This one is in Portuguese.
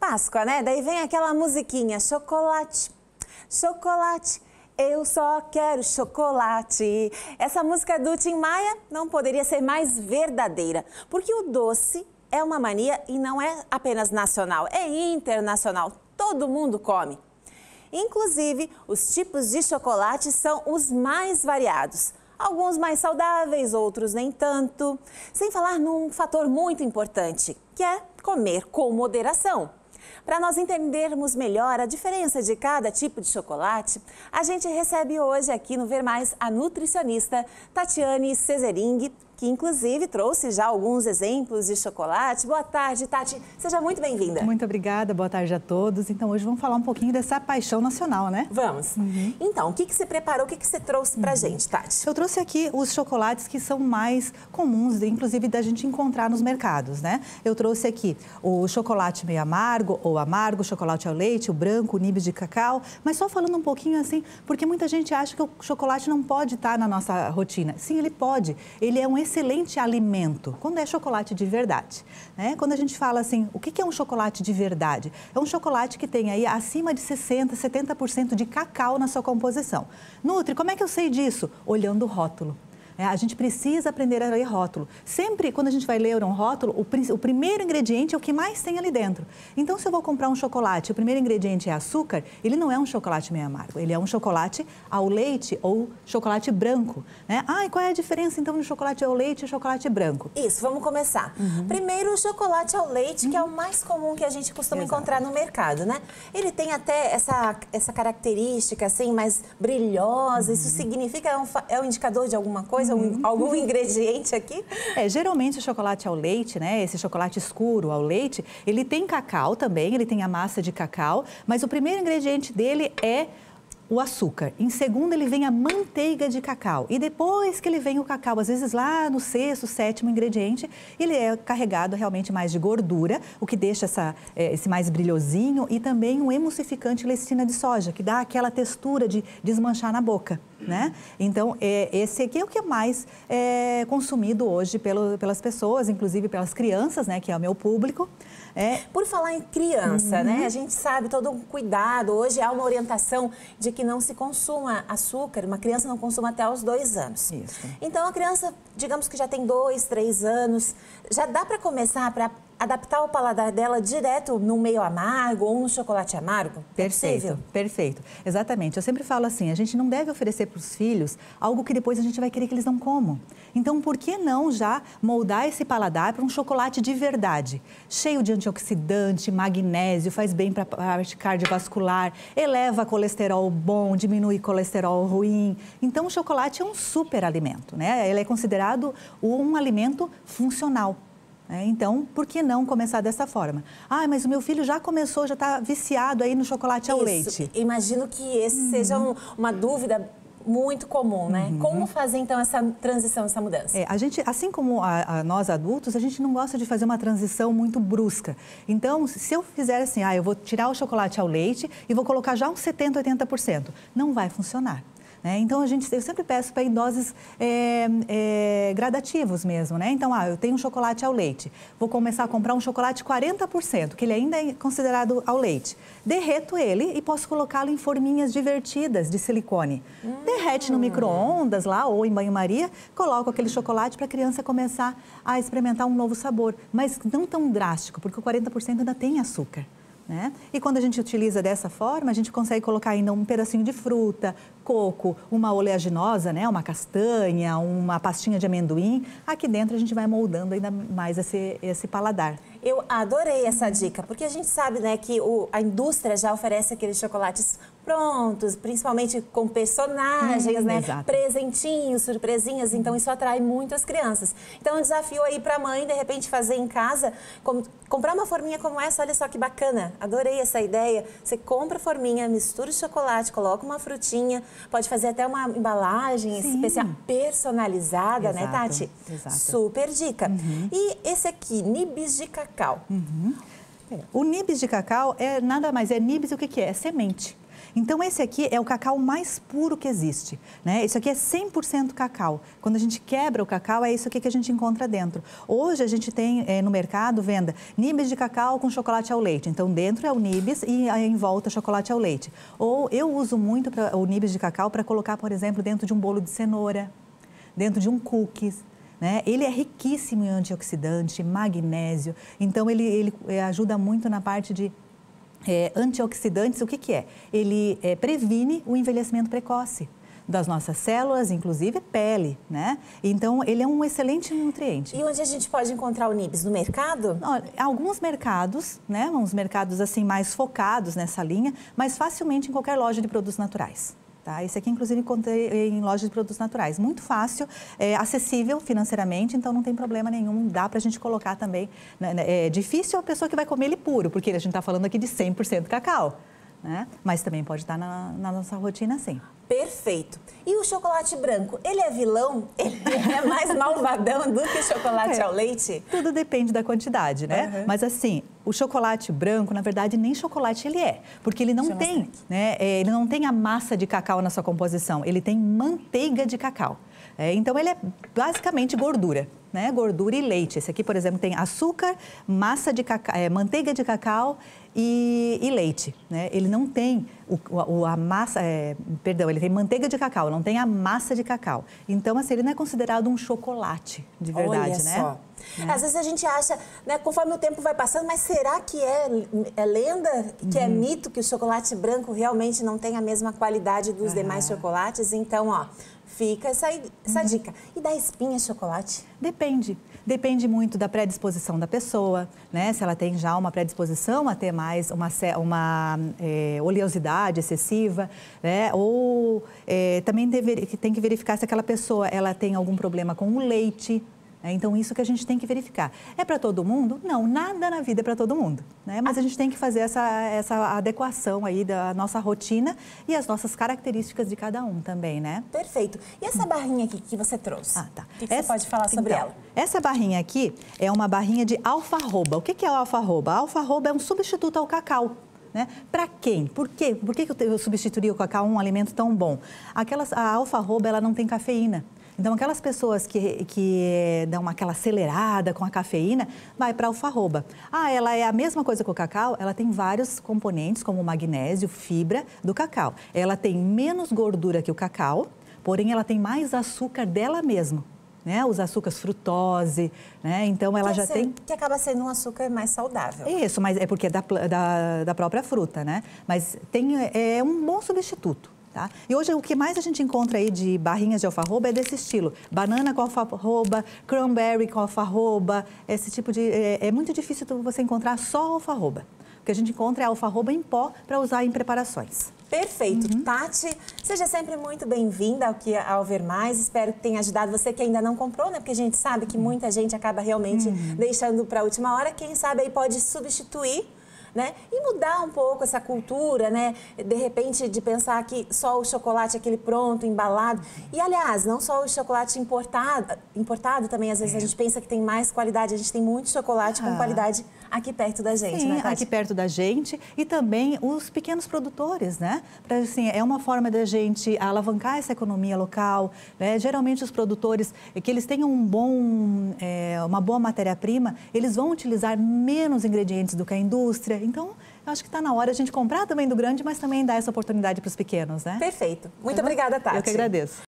Páscoa, né? Daí vem aquela musiquinha, chocolate, chocolate, eu só quero chocolate. Essa música do Tim Maia não poderia ser mais verdadeira, porque o doce é uma mania e não é apenas nacional, é internacional. Todo mundo come. Inclusive, os tipos de chocolate são os mais variados. Alguns mais saudáveis, outros nem tanto. Sem falar num fator muito importante, que é comer com moderação. Para nós entendermos melhor a diferença de cada tipo de chocolate, a gente recebe hoje aqui no Ver Mais a nutricionista Tatiane Cesaring, que inclusive trouxe já alguns exemplos de chocolate. Boa tarde, Tati. Seja muito bem-vinda. Muito obrigada, boa tarde a todos. Então, hoje vamos falar um pouquinho dessa paixão nacional, né? Vamos. Então, o que você preparou, o que você trouxe pra gente, Tati? Eu trouxe aqui os chocolates que são mais comuns, inclusive, da gente encontrar nos mercados, né? Eu trouxe aqui o chocolate meio amargo ou amargo, chocolate ao leite, o branco, o nibs de cacau. Mas só falando um pouquinho assim, porque muita gente acha que o chocolate não pode estar na nossa rotina. Sim, ele pode. Ele é um excelente alimento, quando é chocolate de verdade, né? Quando a gente fala assim, o que é um chocolate de verdade? É um chocolate que tem aí acima de 60%, 70% de cacau na sua composição. Nutri, como é que eu sei disso? Olhando o rótulo. A gente precisa aprender a ler rótulo. Sempre, quando a gente vai ler um rótulo, o primeiro ingrediente é o que mais tem ali dentro. Então, se eu vou comprar um chocolate, o primeiro ingrediente é açúcar, ele não é um chocolate meio amargo, ele é um chocolate ao leite ou chocolate branco, né? Ah, e qual é a diferença, então, do chocolate ao leite e chocolate branco? Isso, vamos começar. Primeiro, o chocolate ao leite, que é o mais comum que a gente costuma encontrar no mercado, né? Ele tem até essa característica, assim, mais brilhosa. Isso significa, é um indicador de alguma coisa? Algum ingrediente aqui? Geralmente o chocolate ao leite, né? Esse chocolate escuro ao leite, ele tem cacau também, ele tem a massa de cacau, mas o primeiro ingrediente dele é o açúcar. Em segundo, ele vem a manteiga de cacau. E depois que ele vem o cacau, às vezes lá no sexto, sétimo ingrediente, ele é carregado realmente mais de gordura, o que deixa esse mais brilhosinho, e também um emulsificante lecitina de soja, que dá aquela textura de desmanchar na boca, né? Então, esse aqui é o que é mais consumido hoje pelas pessoas, inclusive pelas crianças, né? Que é o meu público. Por falar em criança, né? A gente sabe todo um cuidado. Hoje há uma orientação de que não se consuma açúcar, uma criança não consuma até aos 2 anos. Isso. Então, a criança, digamos que já tem 2, 3 anos, já dá para começar para adaptar o paladar dela direto no meio amargo ou no chocolate amargo? Perfeito, perfeito. Exatamente. Eu sempre falo assim, a gente não deve oferecer para os filhos algo que depois a gente vai querer que eles não comam. Então, por que não já moldar esse paladar para um chocolate de verdade? Cheio de antioxidante, magnésio, faz bem para a parte cardiovascular, eleva colesterol bom, diminui colesterol ruim. Então, o chocolate é um super alimento, né? Ele é considerado um alimento funcional. Então, por que não começar dessa forma? Ah, mas o meu filho já começou, já está viciado aí no chocolate ao leite. Imagino que esse seja uma dúvida muito comum, né? Como fazer, então, essa transição, essa mudança? A gente, assim como nós adultos, a gente não gosta de fazer uma transição muito brusca. Então, se eu fizer assim, eu vou tirar o chocolate ao leite e vou colocar já uns 70%, 80%, não vai funcionar. Então, eu sempre peço para ir em doses gradativos mesmo, né? Então, eu tenho um chocolate ao leite, vou começar a comprar um chocolate 40%, que ele ainda é considerado ao leite. Derreto ele e posso colocá-lo em forminhas divertidas de silicone. Derrete no micro-ondas lá ou em banho-maria, coloco aquele chocolate para a criança começar a experimentar um novo sabor, mas não tão drástico, porque o 40% ainda tem açúcar. E quando a gente utiliza dessa forma, a gente consegue colocar ainda um pedacinho de fruta, coco, uma oleaginosa, uma castanha, uma pastinha de amendoim. Aqui dentro a gente vai moldando ainda mais esse paladar. Eu adorei essa dica, porque a gente sabe, né, que a indústria já oferece aqueles chocolates prontos, principalmente com personagens, né, presentinhos, surpresinhas, então isso atrai muito as crianças. Então, um desafio aí para a mãe, de repente, fazer em casa, comprar uma forminha como essa, olha só que bacana, adorei essa ideia. Você compra a forminha, mistura o chocolate, coloca uma frutinha, pode fazer até uma embalagem especial, personalizada, né, Tati? Exato. Super dica. E esse aqui, nibs de cacau. O nibs de cacau nada mais, nibs o que é? É semente. Então, esse aqui é o cacau mais puro que existe, né? Isso aqui é 100% cacau. Quando a gente quebra o cacau, é isso aqui que a gente encontra dentro. Hoje, a gente tem no mercado, venda, nibs de cacau com chocolate ao leite. Então, dentro é o nibs e em volta chocolate ao leite. Ou eu uso muito o nibs de cacau para colocar, por exemplo, dentro de um bolo de cenoura, dentro de um cookies. Né? Ele é riquíssimo em antioxidante, magnésio, então ele ajuda muito na parte de antioxidantes. O que é? Ele previne o envelhecimento precoce das nossas células, inclusive pele, né? Então, ele é um excelente nutriente. E onde a gente pode encontrar o nibs? No mercado? Alguns mercados, né? Uns mercados assim mais focados nessa linha, mas facilmente em qualquer loja de produtos naturais. Tá? Esse aqui, inclusive, encontrei em lojas de produtos naturais. Muito fácil, acessível financeiramente, então não tem problema nenhum. Dá para a gente colocar também. É difícil a pessoa que vai comer ele puro, porque a gente está falando aqui de 100% cacau. Né? Mas também pode estar na nossa rotina, sim. Perfeito. E o chocolate branco, ele é vilão? Ele é mais malvadão do que o chocolate ao leite? Tudo depende da quantidade, né? Mas assim, o chocolate branco, na verdade, nem chocolate ele é. Porque ele não tem, né? Ele não tem a massa de cacau na sua composição, ele tem manteiga de cacau. Então, ele é basicamente gordura, né? Gordura e leite. Esse aqui, por exemplo, tem açúcar, massa de cacau, manteiga de cacau e leite, né? Ele não tem a massa, ele tem manteiga de cacau, não tem a massa de cacau. Então, assim, ele não é considerado um chocolate de verdade, olha né? Só. Às vezes a gente acha, né, conforme o tempo vai passando, mas será que é lenda, que é mito que o chocolate branco realmente não tem a mesma qualidade dos demais chocolates? Então, ó, fica essa dica. E da espinha de chocolate? Depende. Depende muito da predisposição da pessoa, né? Se ela tem já uma predisposição a ter mais uma oleosidade excessiva, né? Ou também tem que verificar se aquela pessoa ela tem algum problema com o leite. Então, isso que a gente tem que verificar. É para todo mundo? Não, nada na vida é para todo mundo. Né? Mas a gente tem que fazer essa adequação aí da nossa rotina e as nossas características de cada um também, né? Perfeito. E essa barrinha aqui que você trouxe? Tá. O que você pode falar sobre ela? Essa barrinha aqui é uma barrinha de alfarroba. O que é o alfarroba? A alfarroba é um substituto ao cacau. Né? Para quem? Por quê? Por que eu substituiria o cacau, um alimento tão bom? A alfarroba, ela não tem cafeína. Então, aquelas pessoas que dão aquela acelerada com a cafeína, vai para a alfarroba. Ela é a mesma coisa que o cacau, ela tem vários componentes, como magnésio, fibra do cacau. Ela tem menos gordura que o cacau, porém ela tem mais açúcar dela mesma. Né? Os açúcares frutose, né? Então ela já tem... Que acaba sendo um açúcar mais saudável. Isso, mas é porque é da própria fruta, né? Mas é um bom substituto. Tá? E hoje o que mais a gente encontra aí de barrinhas de alfarroba é desse estilo. Banana com alfarroba, cranberry com alfarroba, esse tipo de... É muito difícil você encontrar só alfarroba. O que a gente encontra é alfarroba em pó para usar em preparações. Perfeito. Tati, seja sempre muito bem-vinda ao Ver Mais. Espero que tenha ajudado você que ainda não comprou, né? Porque a gente sabe que muita gente acaba realmente deixando para a última hora. Quem sabe aí pode substituir, né? E mudar um pouco essa cultura, né? De repente, de pensar que só o chocolate, aquele pronto, embalado. E, aliás, não só o chocolate importado também, às vezes a gente pensa que tem mais qualidade. A gente tem muito chocolate com qualidade aqui perto da gente, Sim, né, Tati? aqui perto da gente. E também os pequenos produtores, né? Assim, é uma forma da gente alavancar essa economia local, né? Geralmente, os produtores, que eles tenham uma boa matéria-prima, eles vão utilizar menos ingredientes do que a indústria. Então, eu acho que está na hora a gente comprar também do grande, mas também dar essa oportunidade para os pequenos, né? Perfeito. Muito obrigada, Tati. Eu que agradeço.